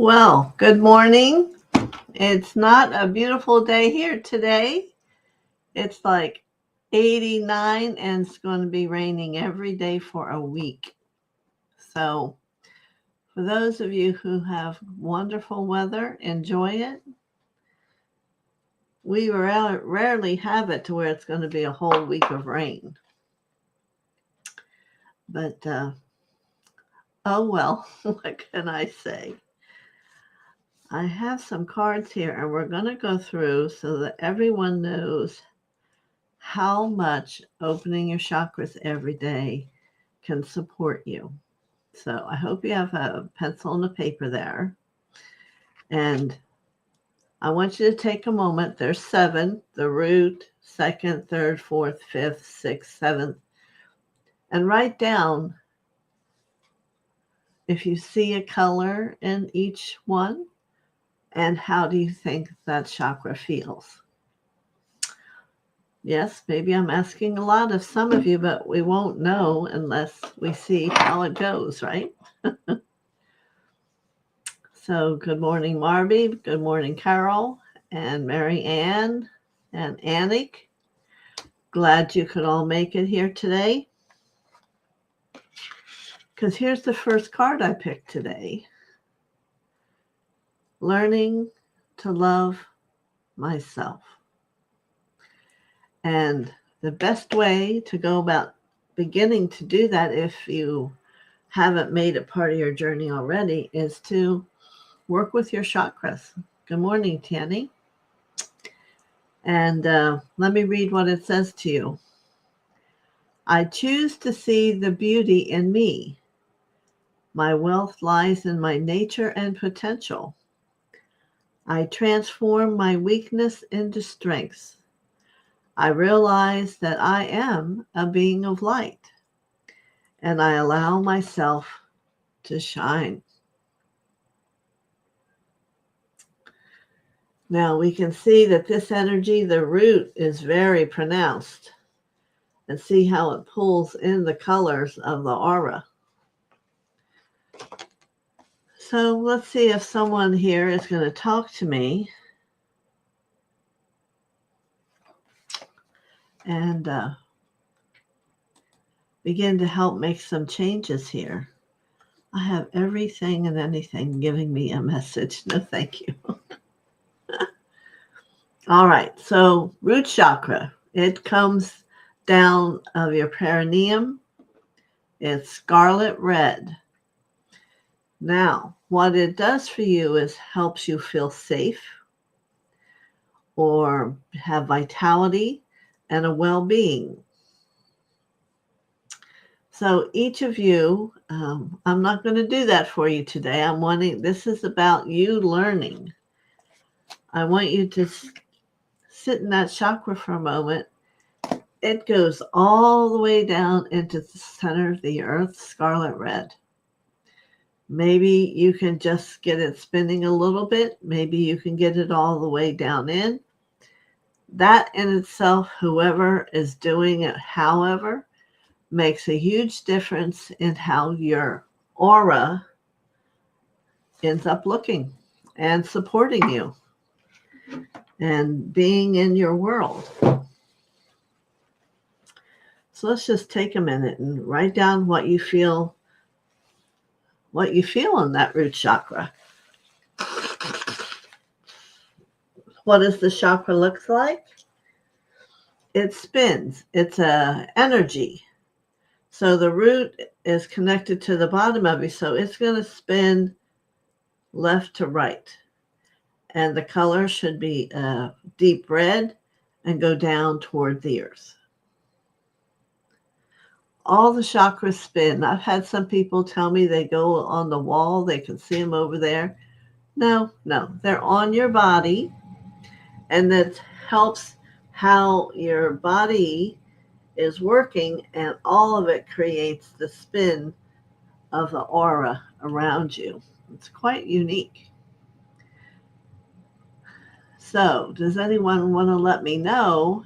Well, good morning. It's not a beautiful day here today. It's like 89 and it's going to be raining every day for a week. So, for those of you who have wonderful weather, enjoy it. We rarely have it to where it's going to be a whole week of rain. But, oh well, what can I say? I have some cards here and we're going to go through so that everyone knows how much opening your chakras every day can support you. So I hope you have a pencil and a paper there. And I want you to take a moment. There's 7, the root, 2nd, 3rd, 4th, 5th, 6th, 7th. And write down if you see a color in each one and how do you think that chakra feels. Yes, maybe I'm asking a lot of some of you, but we won't know unless we see how it goes, right? So good morning, Marby. Good morning, Carol and Mary Ann and Anik. Glad you could all make it here today. Because here's the first card I picked today. Learning to love myself. And the best way to go about beginning to do that, if you haven't made it part of your journey already, is to work with your chakras. Good morning, Tanny. And let me read what it says to you. I choose to see the beauty in me. My wealth lies in my nature and potential. I transform my weakness into strength. I realize that I am a being of light, and I allow myself to shine. Now we can see that this energy, the root, is very pronounced, and see how it pulls in the colors of the aura. So let's see if someone here is going to talk to me and begin to help make some changes here. I have everything and anything giving me a message. No, thank you. All right, so root chakra. It comes down of your perineum. It's scarlet red. Now, what it does for you is helps you feel safe or have vitality and a well-being. So each of you, I'm not going to do that for you today. This is about you learning. I want you to sit in that chakra for a moment. It goes all the way down into the center of the earth, scarlet red. Maybe you can just get it spinning a little bit. Maybe you can get it all the way down in. That in itself, whoever is doing it, however, makes a huge difference in how your aura ends up looking and supporting you and being in your world. So let's just take a minute and write down what you feel in that root chakra. What does the chakra look like? It spins. It's a energy. So the root is connected to the bottom of you, so it's going to spin left to right. And the color should be deep red and go down toward the earth. All the chakras spin. I've had some people tell me they go on the wall. They can see them over there. No, they're on your body. And that helps how your body is working, and all of it creates the spin of the aura around you. It's quite unique. So, does anyone want to let me know,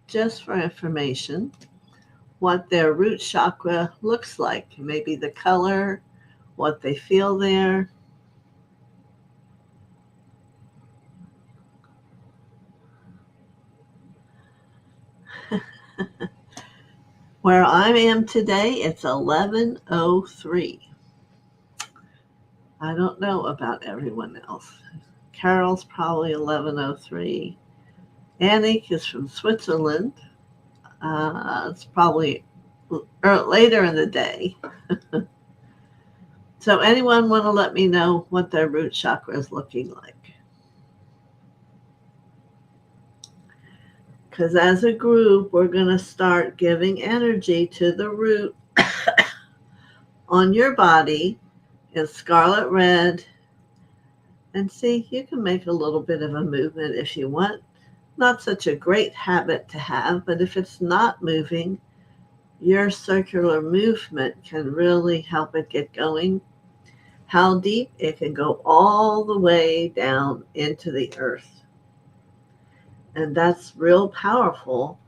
just for information, what their root chakra looks like? Maybe the color, what they feel there. Where I am today, it's 11:03. I don't know about everyone else. Carol's probably 11:03. Annick is from Switzerland. It's probably later in the day. So anyone want to let me know what their root chakra is looking like? Because as a group, we're going to start giving energy to the root on your body in scarlet red. And see, you can make a little bit of a movement if you want. Not such a great habit to have, but if it's not moving, your circular movement can really help it get going. How deep? It can go all the way down into the earth. And that's real powerful.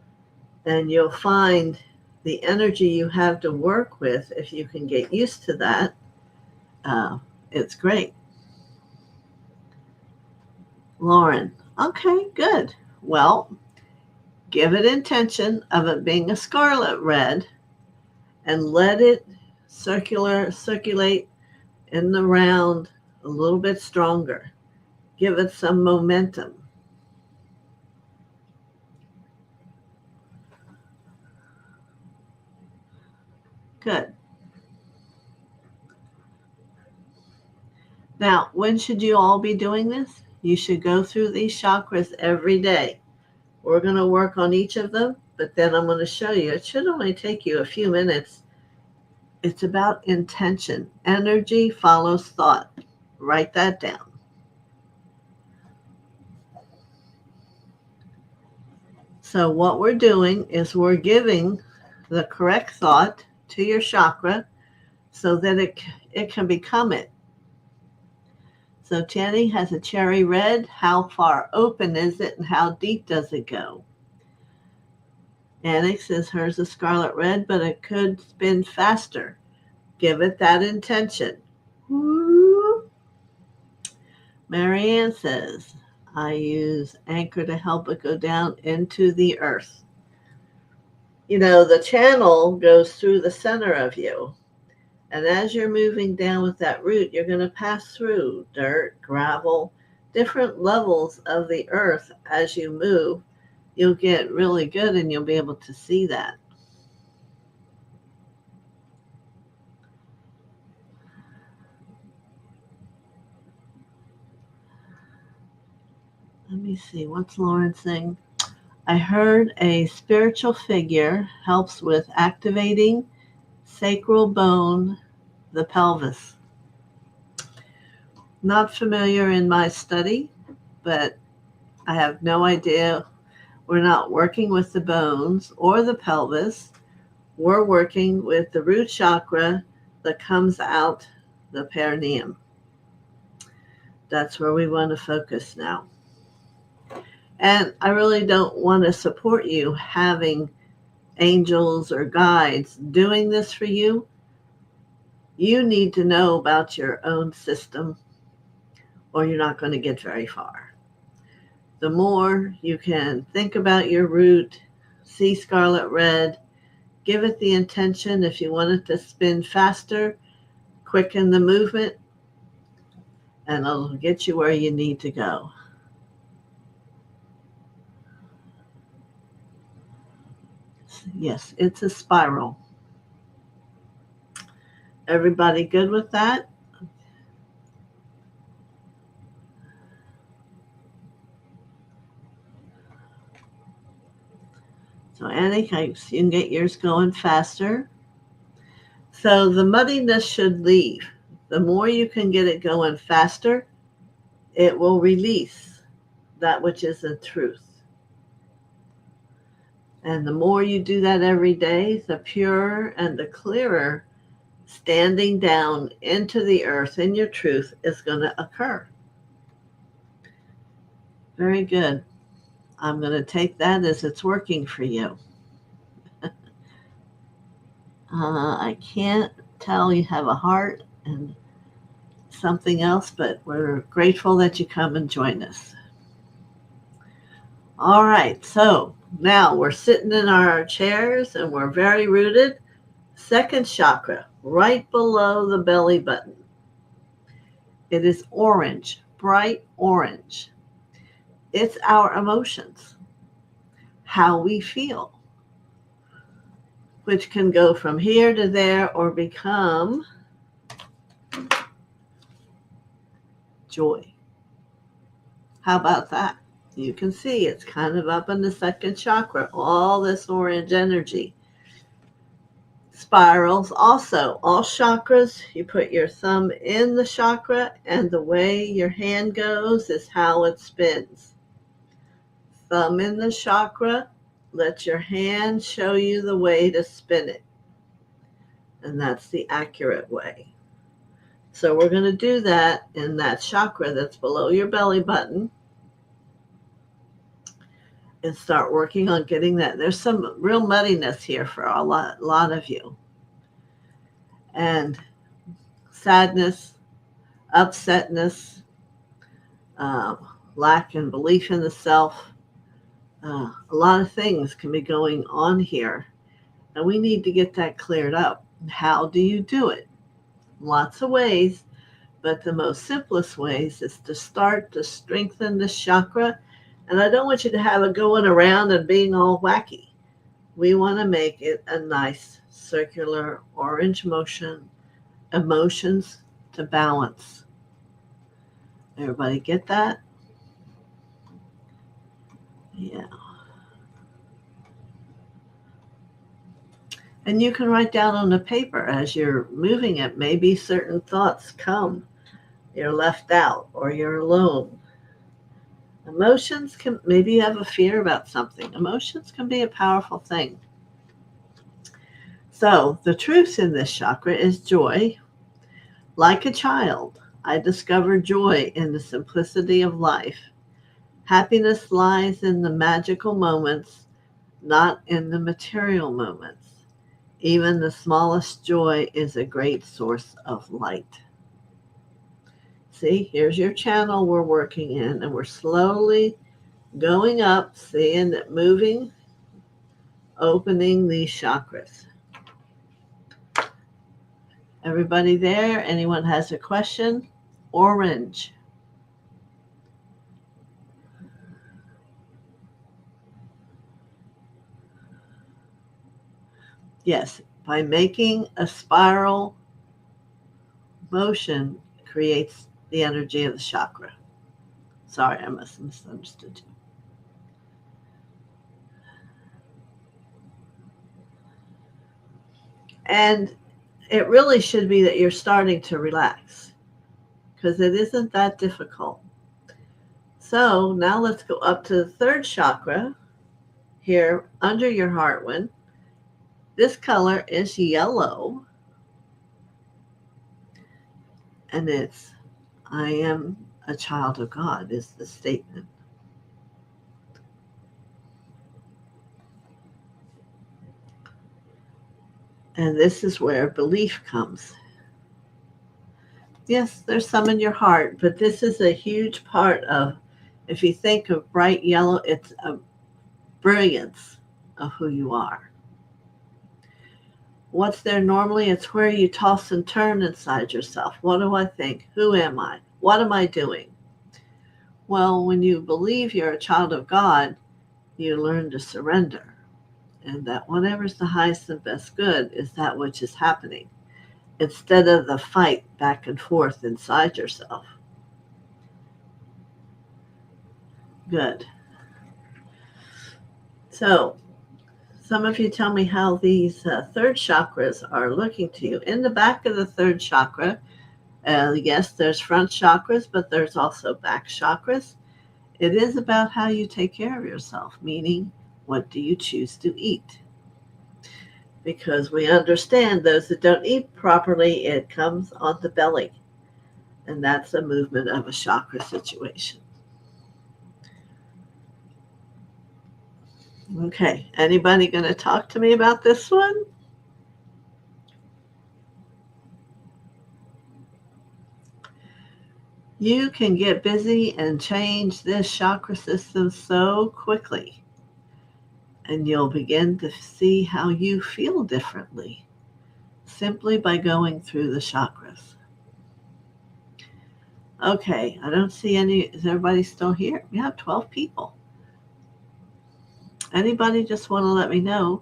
And you'll find the energy you have to work with, if you can get used to that, it's great. Lauren, okay, good. Well, give it intention of it being a scarlet red and let it circulate in the round a little bit stronger. Give it some momentum. Good. Now, when should you all be doing this? You should go through these chakras every day. We're going to work on each of them, but then I'm going to show you. It should only take you a few minutes. It's about intention. Energy follows thought. Write that down. So what we're doing is we're giving the correct thought to your chakra so that it can become it. So Jenny has a cherry red. How far open is it and how deep does it go? Annick says hers is scarlet red, but it could spin faster. Give it that intention. Woo. Marianne says, I use anchor to help it go down into the earth. You know, the channel goes through the center of you. And as you're moving down with that root, you're going to pass through dirt, gravel, different levels of the earth as you move. You'll get really good and you'll be able to see that. Let me see. What's Lauren saying? I heard a spiritual figure helps with activating sacral bone, the pelvis. Not familiar in my study, but I have no idea. We're not working with the bones or the pelvis. We're working with the root chakra that comes out the perineum. That's where we want to focus now. And I really don't want to support you having angels or guides doing this for you. You need to know about your own system or you're not going to get very far. The more you can think about your root, see scarlet red, give it the intention. If you want it to spin faster, quicken the movement, and it'll get you where you need to go. Yes, it's a spiral. Everybody good with that? So Annie, you can get yours going faster. So the muddiness should leave. The more you can get it going faster, it will release that which is the truth. And the more you do that every day, the purer and the clearer standing down into the earth in your truth is going to occur. Very good. I'm going to take that as it's working for you. I can't tell you have a heart and something else, but we're grateful that you come and join us. All right, so Now we're sitting in our chairs and we're very rooted. Second chakra, right below the belly button. It is orange, bright orange. It's our emotions, how we feel, which can go from here to there or become joy. How about that? You can see it's kind of up in the second chakra, all this orange energy. Spirals also, all chakras, you put your thumb in the chakra and the way your hand goes is how it spins. Thumb in the chakra, let your hand show you the way to spin it. And that's the accurate way. So we're going to do that in that chakra that's below your belly button and start working on getting that. There's some real muddiness here for a lot of you. And sadness, upsetness, lack and belief in the self. A lot of things can be going on here. And we need to get that cleared up. How do you do it? Lots of ways. But the most simplest ways is to start to strengthen the chakra. And I don't want you to have it going around and being all wacky. We want to make it a nice circular orange motion, emotions to balance. Everybody get that? Yeah. And you can write down on the paper as you're moving it, maybe certain thoughts come. You're left out or you're alone. Emotions can, maybe you have a fear about something. Emotions can be a powerful thing. So the truth in this chakra is joy. Like a child, I discovered joy in the simplicity of life. Happiness lies in the magical moments, not in the material moments. Even the smallest joy is a great source of light. See, here's your channel we're working in, and we're slowly going up, seeing it moving, opening these chakras. Everybody there? Anyone has a question? Orange. Yes, by making a spiral motion creates the energy of the chakra. Sorry, I must have misunderstood you. And it really should be that you're starting to relax because it isn't that difficult. So now let's go up to the third chakra here under your heart wind. This color is yellow. And it's, I am a child of God is the statement. And this is where belief comes. Yes, there's some in your heart, but this is a huge part of, if you think of bright yellow, it's a brilliance of who you are. What's there normally? It's where you toss and turn inside yourself. What do I think? Who am I? What am I doing? Well, when you believe you're a child of God, you learn to surrender. And that whatever's the highest and best good is that which is happening, instead of the fight back and forth inside yourself. Good. So, some of you tell me how these third chakras are looking to you. In the back of the third chakra, yes, there's front chakras, but there's also back chakras. It is about how you take care of yourself, meaning what do you choose to eat? Because we understand those that don't eat properly, it comes on the belly. And that's a movement of a chakra situation. Okay, anybody going to talk to me about this one? You can get busy and change this chakra system so quickly. And you'll begin to see how you feel differently simply by going through the chakras. Okay, I don't see any. Is everybody still here? We have 12 people. Anybody just want to let me know?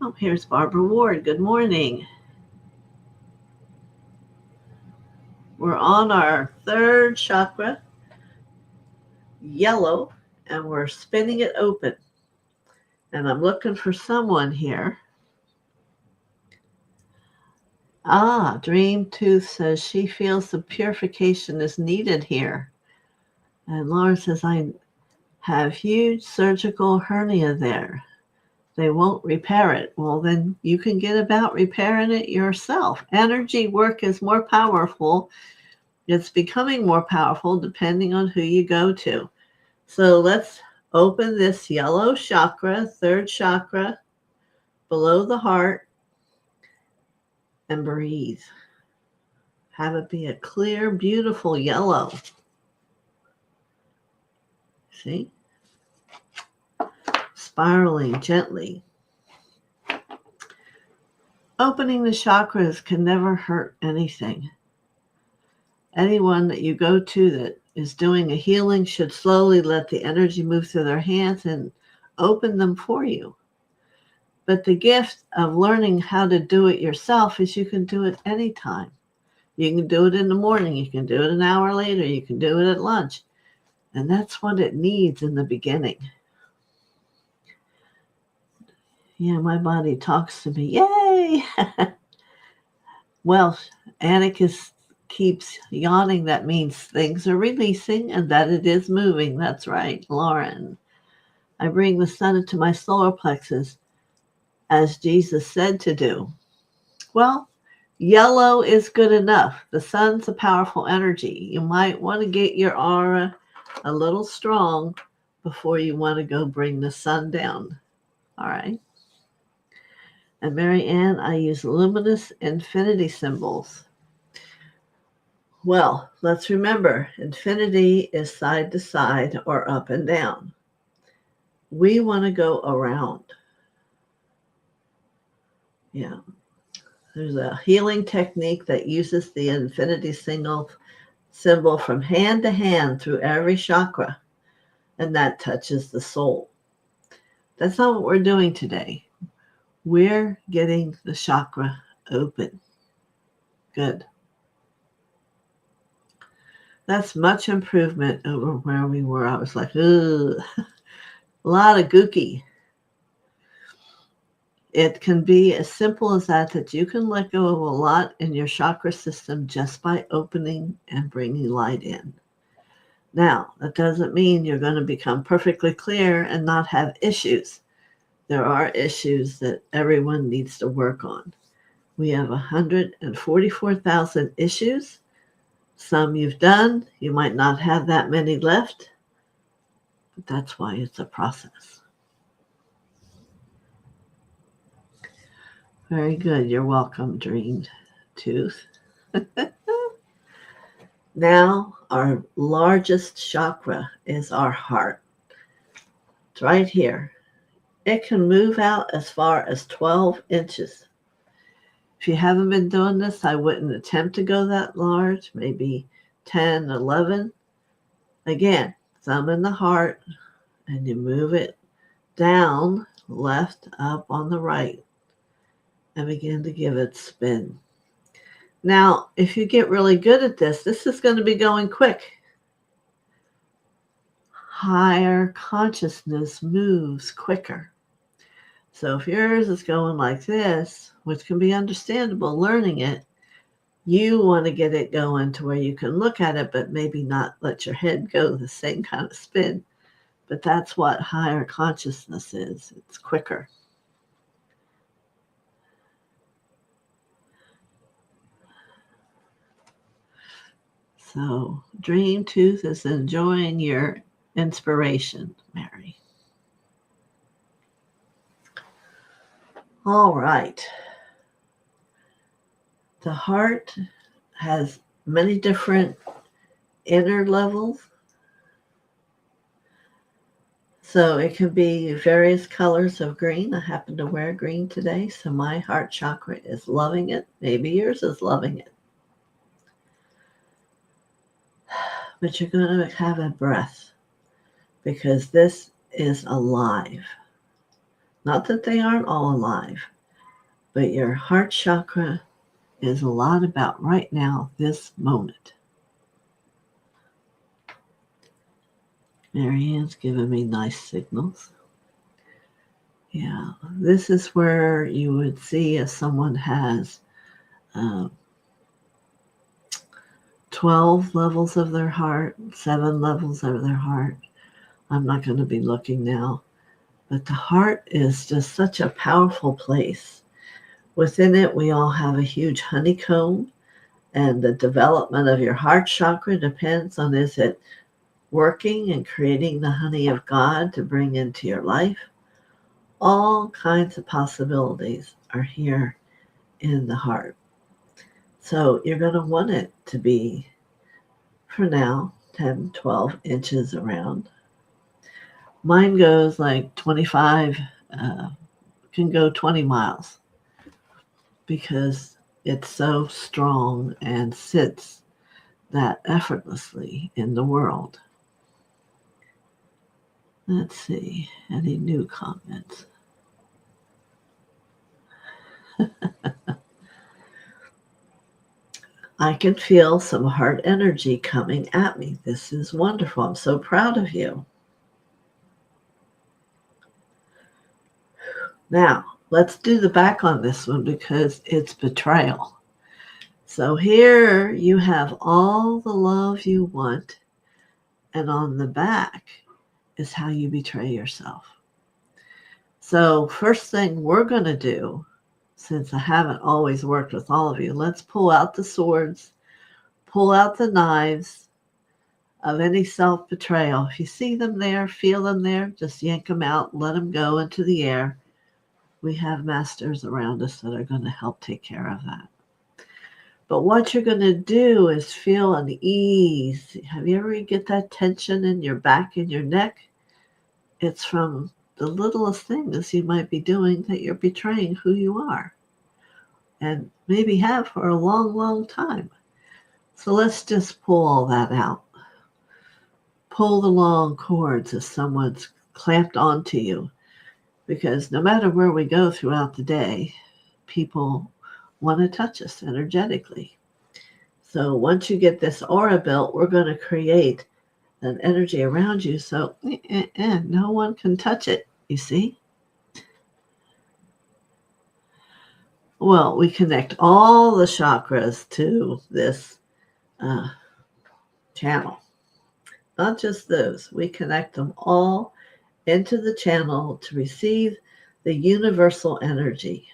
Oh, here's Barbara Ward. Good morning. We're on our third chakra, yellow, and we're spinning it open. And I'm looking for someone here. Dream Tooth says she feels some purification is needed here. And Laura says, I have huge surgical hernia there. They won't repair it. Well, then you can get about repairing it yourself. Energy work is more powerful. It's becoming more powerful depending on who you go to. So let's open this yellow chakra, third chakra, below the heart, and breathe. Have it be a clear, beautiful yellow. See? Spiraling gently. Opening the chakras can never hurt anything. Anyone that you go to that is doing a healing should slowly let the energy move through their hands and open them for you. But the gift of learning how to do it yourself is you can do it anytime. You can do it in the morning. You can do it an hour later. You can do it at lunch. And that's what it needs in the beginning. Yeah, my body talks to me. Yay! Well, Annika keeps yawning. That means things are releasing and that it is moving. That's right, Lauren. I bring the sun into my solar plexus as Jesus said to do. Well, yellow is good enough. The sun's a powerful energy. You might want to get your aura a little strong before you want to go bring the sun down. All right. And Mary Ann, I use luminous infinity symbols. Well, let's remember, infinity is side to side or up and down. We want to go around. Yeah. There's a healing technique that uses the infinity symbol from hand to hand through every chakra, and that touches the soul. That's not what we're doing today. We're getting the chakra open. Good. That's much improvement over where we were. I was like, ugh, a lot of gooky. It can be as simple as that you can let go of a lot in your chakra system just by opening and bringing light in. Now, that doesn't mean you're going to become perfectly clear and not have issues. There are issues that everyone needs to work on. We have 144,000 issues. Some you've done. You might not have that many left, but that's why it's a process. Very good. You're welcome, Dream Tooth. Now, our largest chakra is our heart. It's right here. It can move out as far as 12 inches. If you haven't been doing this, I wouldn't attempt to go that large, maybe 10, 11. Again, thumb in the heart, and you move it down, left, up on the right, and begin to give it spin. Now, if you get really good at this, this is going to be going quick. Higher consciousness moves quicker. So if yours is going like this, which can be understandable learning it, you want to get it going to where you can look at it, but maybe not let your head go the same kind of spin. But that's what higher consciousness is. It's quicker. So Dream Tooth is enjoying your inspiration, Mary. All right. The heart has many different inner levels. So it can be various colors of green. I happen to wear green today, so my heart chakra is loving it. Maybe yours is loving it. But you're going to have a breath because this is alive. Not that they aren't all alive, but your heart chakra is a lot about right now, this moment. Marianne's giving me nice signals. Yeah, this is where you would see if someone has 12 levels of their heart, 7 levels of their heart. I'm not going to be looking now. But the heart is just such a powerful place. Within it, we all have a huge honeycomb, and the development of your heart chakra depends on is it working and creating the honey of God to bring into your life. All kinds of possibilities are here in the heart. So you're going to want it to be, for now, 10, 12 inches around. Mine goes like 25, can go 20 miles because it's so strong and sits that effortlessly in the world. Let's see, any new comments? I can feel some heart energy coming at me. This is wonderful. I'm so proud of you. Now, let's do the back on this one because it's betrayal. So here you have all the love you want, and on the back is how you betray yourself. So first thing we're going to do, since I haven't always worked with all of you, let's pull out the swords, pull out the knives of any self-betrayal. If you see them there, feel them there, just yank them out, let them go into the air. We have masters around us that are going to help take care of that. But what you're going to do is feel an ease. Have you ever get that tension in your back and your neck? It's from the littlest things you might be doing that you're betraying who you are and maybe have for a long, long time. So let's just pull all that out. Pull the long cords if someone's clamped onto you, because no matter where we go throughout the day, people want to touch us energetically. So once you get this aura built, we're going to create an energy around you so no one can touch it, you see? Well, we connect all the chakras to this channel. Not just those. We connect them all into the channel to receive the universal energy,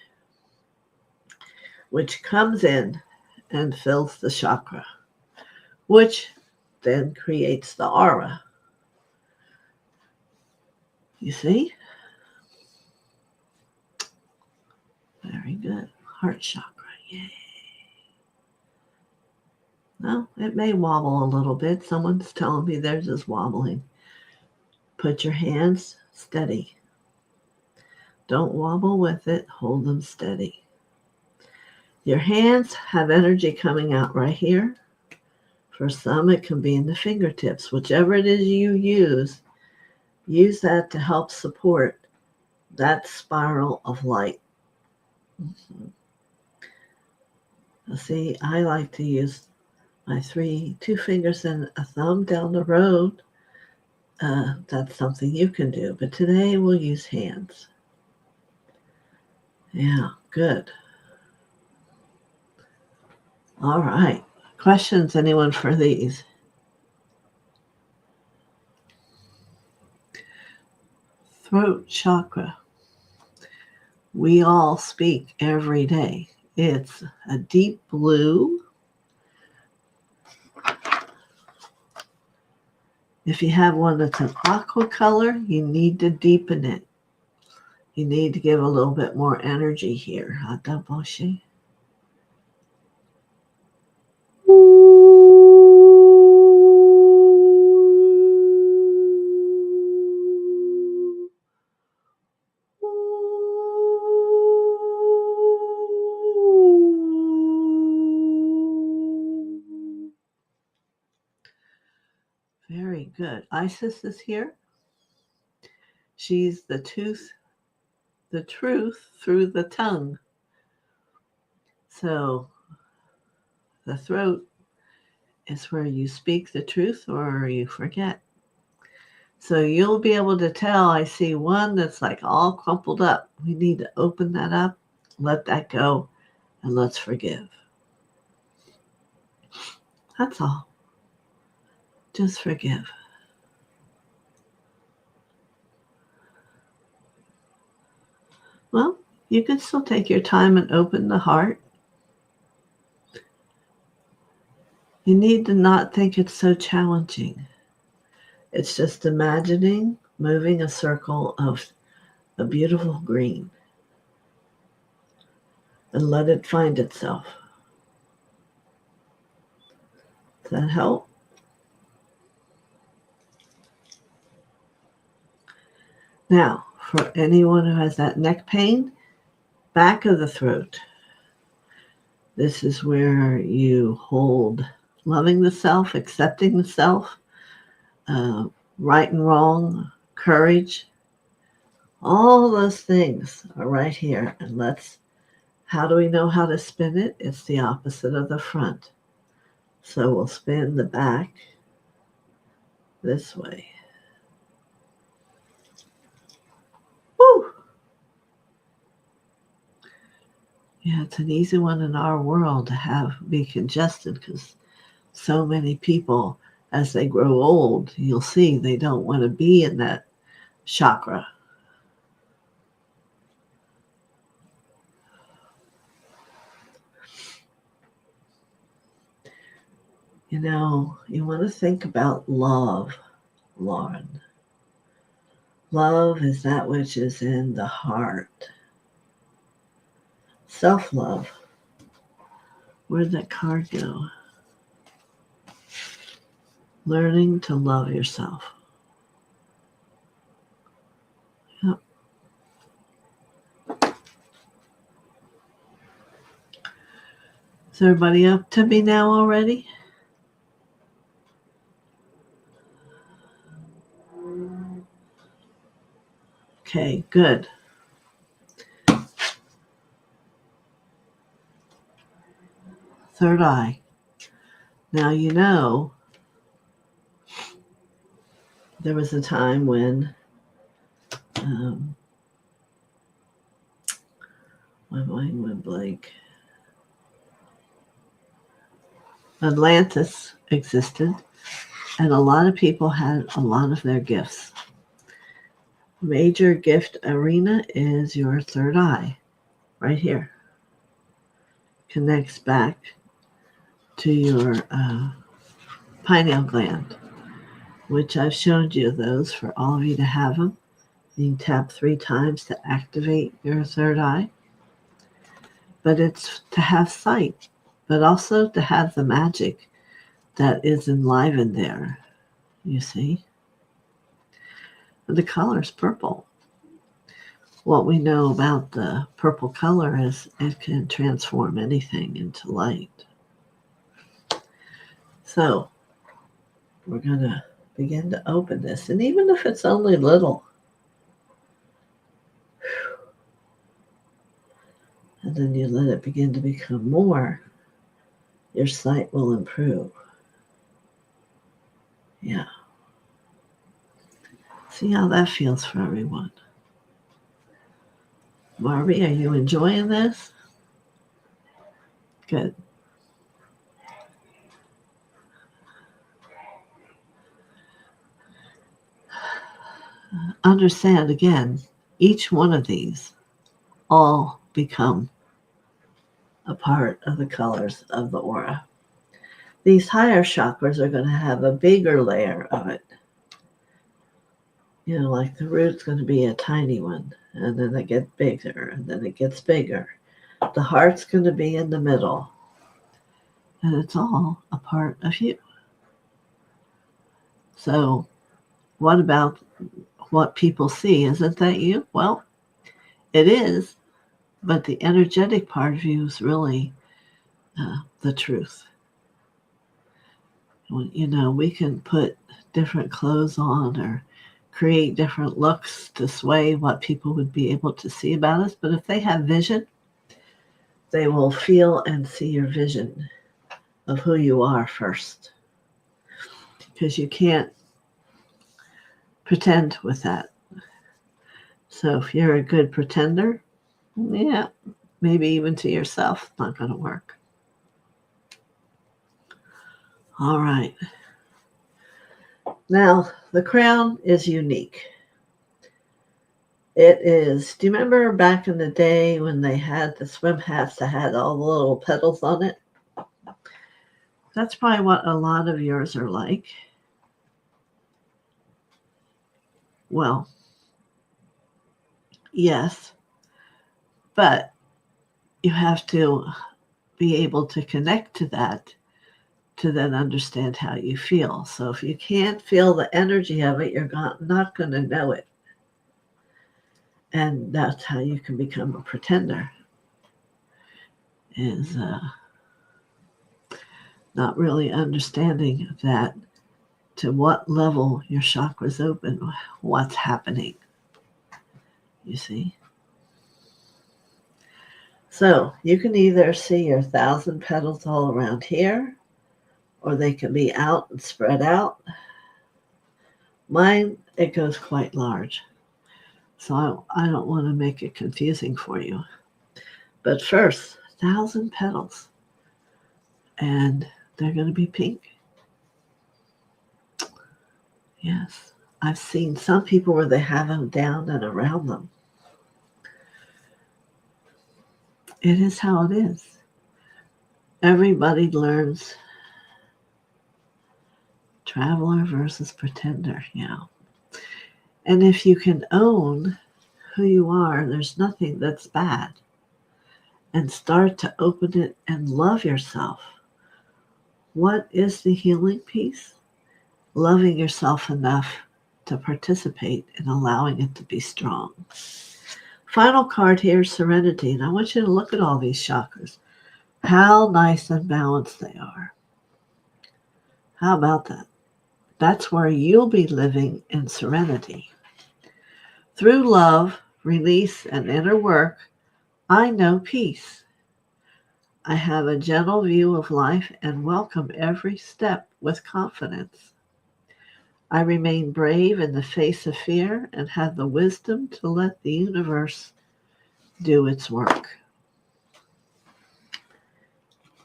which comes in and fills the chakra, which then creates the aura. You see? Very good. Heart chakra. Yay. No, it may wobble a little bit. Someone's telling me theirs is wobbling. Put your hands steady. Don't wobble with it. Hold them steady. Your hands have energy coming out right here. For some, it can be in the fingertips. Whichever it is you use that to help support that spiral of light. Mm-hmm. See, I like to use my two fingers and a thumb down the road. That's something you can do. But today we'll use hands. Yeah, good. All right. Questions, anyone for these? Throat chakra. We all speak every day. It's a deep blue. If you have one that's an aqua color, you need to deepen it. You need to give a little bit more energy here. Hataboshi. good. Isis is here. She's the truth through the tongue. So the throat is where you speak the truth or you forget. So you'll be able to tell. I see one that's like all crumpled up. We need to open that up, let that go, and let's forgive. That's all. Just forgive. Well, you can still take your time and open the heart. You need to not think it's so challenging. It's just imagining moving a circle of a beautiful green and let it find itself. Does that help? Now, for anyone who has that neck pain, back of the throat, this is where you hold loving the self, accepting the self, right and wrong, courage. All those things are right here. And how do we know how to spin it? It's the opposite of the front. So we'll spin the back this way. Woo! Yeah, it's an easy one in our world to be congested because so many people, as they grow old, you'll see they don't want to be in that chakra. You know, you want to think about love, Lauren. Love is that which is in the heart. Self-love. Where'd that card go? Learning to love yourself. Yep. Is everybody up to me now already? Okay, good. Third eye. Now you know there was a time when my mind went blank. Atlantis existed, and a lot of people had a lot of their gifts. Major gift arena is your third eye, right here. Connects back to your pineal gland, which I've shown you those for all of you to have them. You can tap 3 times to activate your third eye. But it's to have sight, but also to have the magic that is enlivened there, you see. The color is purple. What we know about the purple color is it can transform anything into light. So we're going to begin to open this. And even if it's only little, and then you let it begin to become more, your sight will improve. Yeah. See how that feels for everyone. Barbie, are you enjoying this? Good. Understand again, each one of these all become a part of the colors of the aura. These higher chakras are going to have a bigger layer of it. You know, like the root's going to be a tiny one, and then it gets bigger, and then it gets bigger. The heart's going to be in the middle, and it's all a part of you. So what about what people see? Isn't that you? Well, it is, but the energetic part of you is really the truth. You know, we can put different clothes on or create different looks to sway what people would be able to see about us. But if they have vision, they will feel and see your vision of who you are first. Because you can't pretend with that. So if you're a good pretender, yeah, maybe even to yourself, it's not going to work. All right. Now, the crown is unique. It is, do you remember back in the day when they had the swim hats that had all the little petals on it? That's probably what a lot of yours are like. Well, yes, but you have to be able to connect to that to then understand how you feel. So if you can't feel the energy of it, you're not going to know it. And that's how you can become a pretender, is not really understanding that to what level your chakras open, what's happening, you see. So you can either see your 1,000 petals all around here, or they can be out and spread out. Mine, it goes quite large. So I don't want to make it confusing for you. But first, 1,000 petals. And they're going to be pink. Yes. I've seen some people where they have them down and around them. It is how it is. Everybody learns traveler versus pretender, yeah. And if you can own who you are, there's nothing that's bad. And start to open it and love yourself. What is the healing piece? Loving yourself enough to participate in allowing it to be strong. Final card here is Serenity. And I want you to look at all these chakras. How nice and balanced they are. How about that? That's where you'll be living in serenity. Through love, release, and inner work, I know peace. I have a gentle view of life and welcome every step with confidence. I remain brave in the face of fear and have the wisdom to let the universe do its work.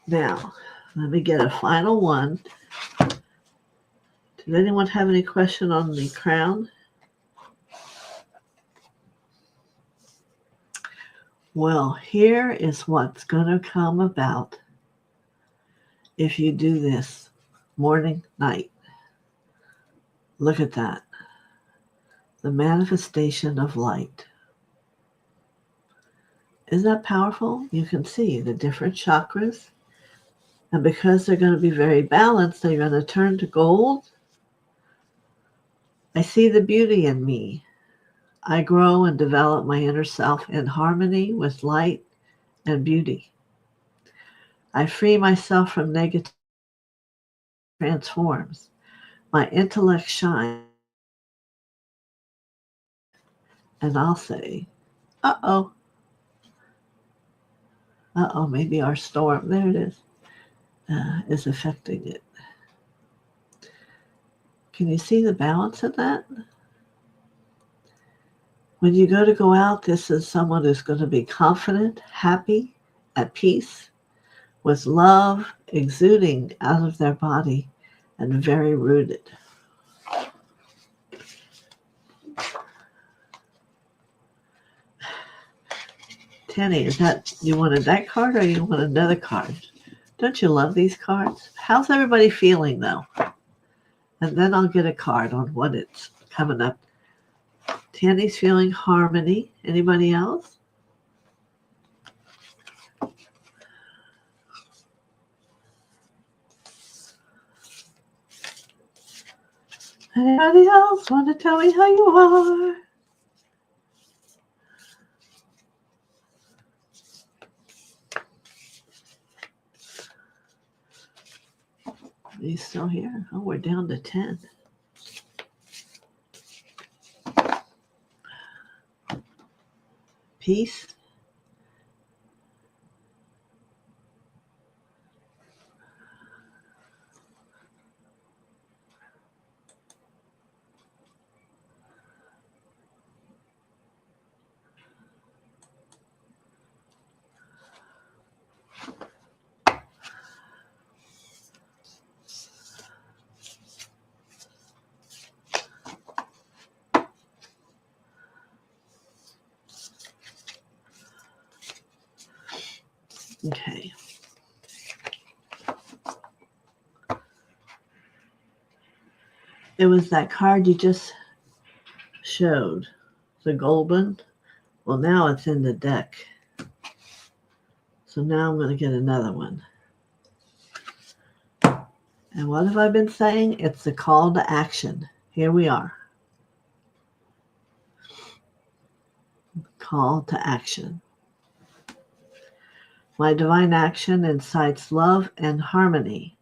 Now, let me get a final one. Did anyone have any question on the crown? Well, here is what's going to come about if you do this morning, night. Look at that. The manifestation of light. Isn't that powerful? You can see the different chakras. And because they're going to be very balanced, they're going to turn to gold. I see the beauty in me. I grow and develop my inner self in harmony with light and beauty. I free myself from negative transforms. My intellect shines. And I'll say, uh-oh, maybe our storm, there it is affecting it. Can you see the balance of that? When you go out, this is someone who's going to be confident, happy, at peace, with love exuding out of their body, and very rooted. Tanny, is that, you wanted that card or you want another card? Don't you love these cards? How's everybody feeling though? And then I'll get a card on what it's coming up. Tanny's feeling harmony. Anybody else? Anybody else want to tell me how you are? Are you still here? Oh, we're down to 10. Peace. Okay. It was that card you just showed, the gold one. Well, now it's in the deck. So now I'm going to get another one. And what have I been saying? It's the call to action. Here we are. Call to action. My divine action incites love and harmony.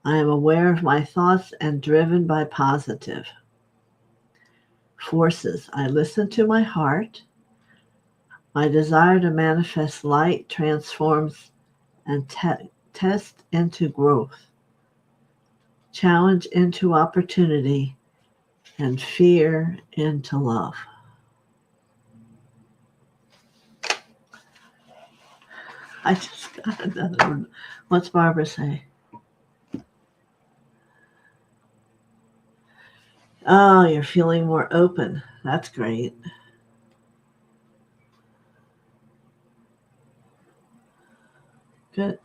I am aware of my thoughts and driven by positive forces. I listen to my heart. My desire to manifest light transforms and test into growth, challenge into opportunity, and fear into love. I just got another one. What's Barbara say? Oh, you're feeling more open. That's great. Good.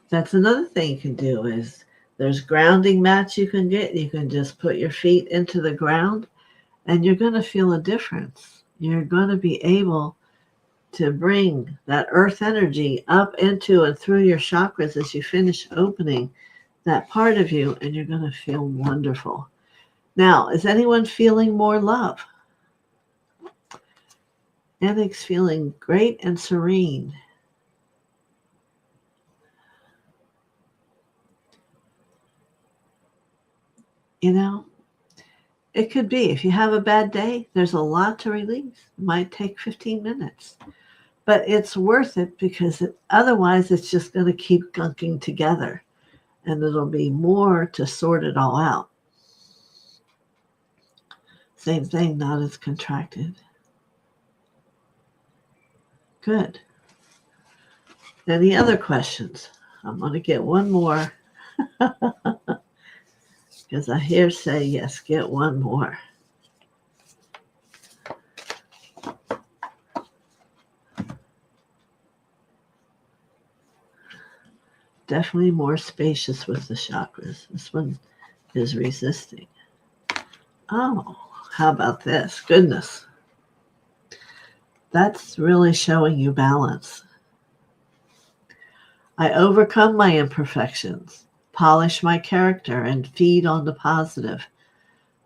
That's another thing you can do is there's grounding mats you can get. You can just put your feet into the ground and you're going to feel a difference. You're going to be able to bring that earth energy up into and through your chakras as you finish opening that part of you, and you're going to feel wonderful. Now, is anyone feeling more love? Annick's feeling great and serene. You know, it could be if you have a bad day, there's a lot to release. It might take 15 minutes. But it's worth it because otherwise it's just going to keep gunking together. And it'll be more to sort it all out. Same thing, not as contracted. Good. Any other questions? I'm going to get one more. Because I hear say, yes, get one more. Definitely more spacious with the chakras. This one is resisting. Oh, how about this? Goodness. That's really showing you balance. I overcome my imperfections, polish my character, and feed on the positive.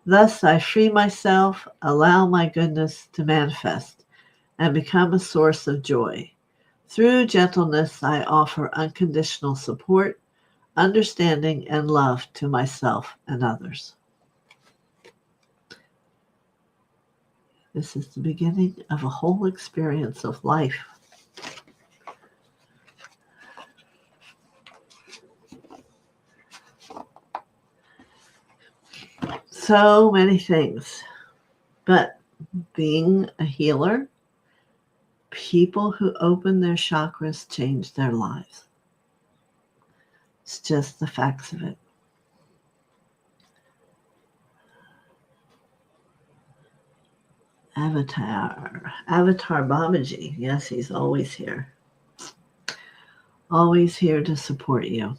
Thus, I free myself, allow my goodness to manifest, and become a source of joy. Through gentleness, I offer unconditional support, understanding, and love to myself and others. This is the beginning of a whole experience of life. So many things. But being a healer, people who open their chakras change their lives. It's just the facts of it. Avatar Babaji. Yes, he's always here. Always here to support you.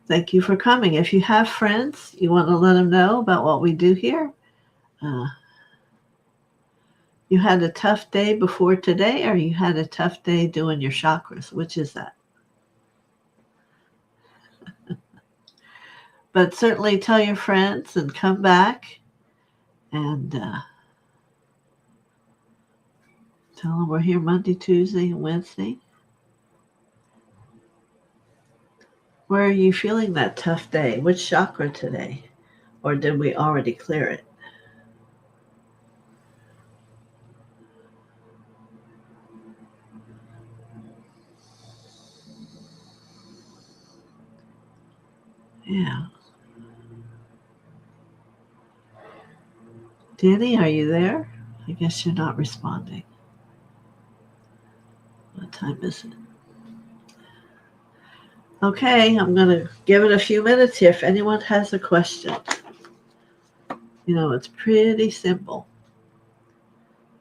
Thank you for coming. If you have friends, you want to let them know about what we do here. You had a tough day before today, or you had a tough day doing your chakras? Which is that? But certainly tell your friends and come back and Tell them we're here Monday, Tuesday, and Wednesday. Where are you feeling that tough day? Which chakra today? Or did we already clear it? Yeah. Danny, are you there? I guess you're not responding. What time is it? Okay, I'm going to give it a few minutes here. If anyone has a question, it's pretty simple.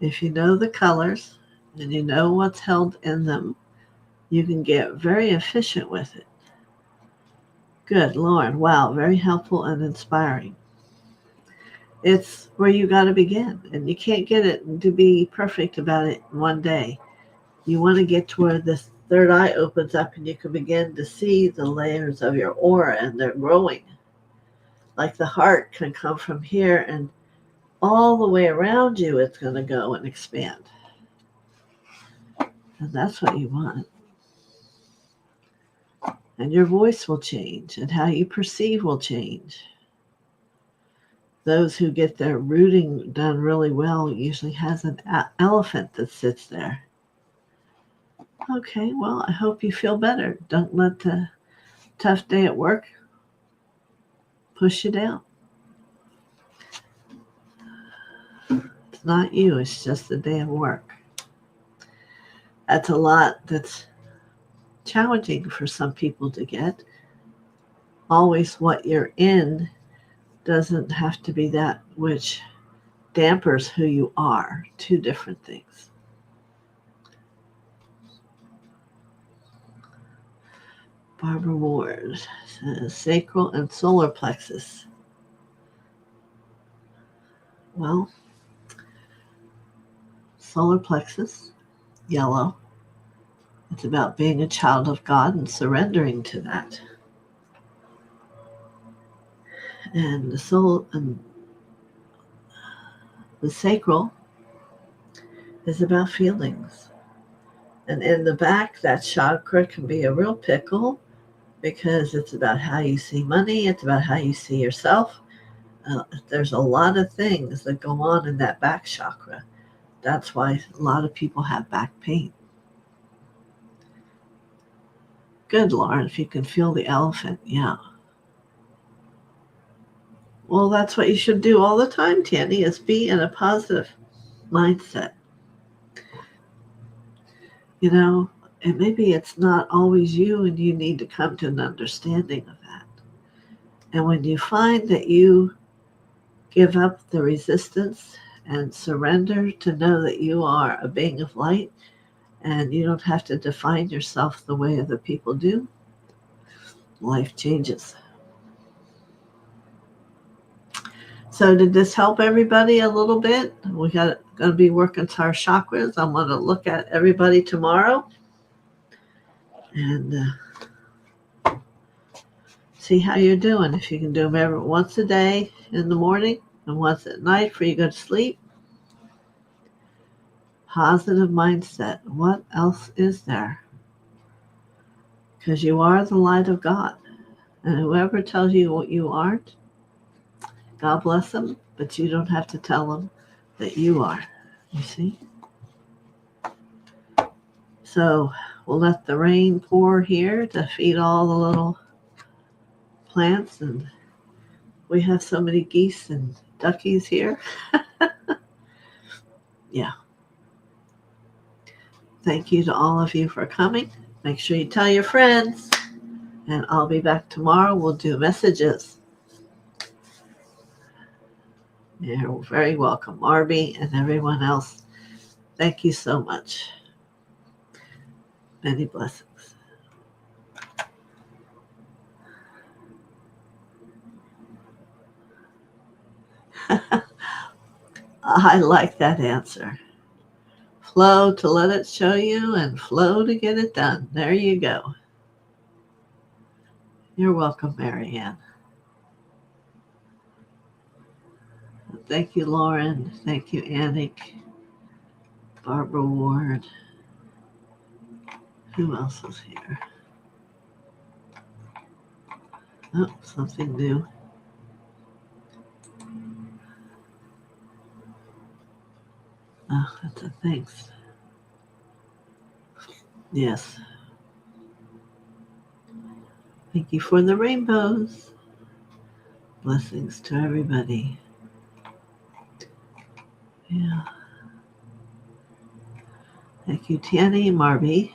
If you know the colors and you know what's held in them, you can get very efficient with it. Good Lord. Wow. Very helpful and inspiring. It's where you got to begin, and you can't get it to be perfect about it in one day. You want to get to where this third eye opens up and you can begin to see the layers of your aura, and they're growing. Like the heart can come from here, and all the way around you it's going to go and expand. And that's what you want. And your voice will change, and how you perceive will change. Those who get their rooting done really well usually has an elephant that sits there. Okay, well, I hope you feel better. Don't let the tough day at work push you down. It's not you, it's just the day of work. That's a lot that's challenging for some people to get. Always what you're in doesn't have to be that which dampers who you are. Two different things. Barbara Ward says sacral and solar plexus. Well, solar plexus, yellow. It's about being a child of God and surrendering to that. And the soul and the sacral is about feelings. And in the back, that chakra can be a real pickle because it's about how you see money. It's about how you see yourself. There's a lot of things that go on in that back chakra. That's why a lot of people have back pain. Good, Lauren, if you can feel the elephant, yeah. Well, that's what you should do all the time, Tanny, is be in a positive mindset. And maybe it's not always you, and you need to come to an understanding of that. And when you find that you give up the resistance and surrender to know that you are a being of light, and you don't have to define yourself the way other people do, life changes. So did this help everybody a little bit? We going to be working to our chakras. I'm going to look at everybody tomorrow and see how you're doing. If you can do them once a day in the morning and once at night before you go to sleep. Positive mindset. What else is there? Because you are the light of God. And whoever tells you what you aren't, God bless them, but you don't have to tell them that you are. You see? So we'll let the rain pour here to feed all the little plants. And we have so many geese and duckies here. Yeah. Thank you to all of you for coming. Make sure you tell your friends. And I'll be back tomorrow. We'll do messages. You're very welcome, Arby and everyone else. Thank you so much. Many blessings. I like that answer. Flow to let it show you and flow to get it done. There you go. You're welcome, Marianne. Thank you, Lauren. Thank you, Anik. Barbara Ward. Who else is here? Oh, something new. Oh, that's a thanks. Yes. Thank you for the rainbows. Blessings to everybody. Yeah. Thank you, Tiani Marby.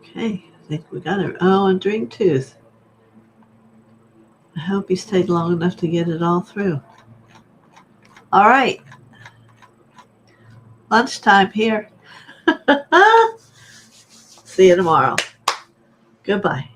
Okay, I think we got it. Oh, and Dream Tooth. I hope you stayed long enough to get it all through. All right. Lunchtime here. See you tomorrow. Goodbye.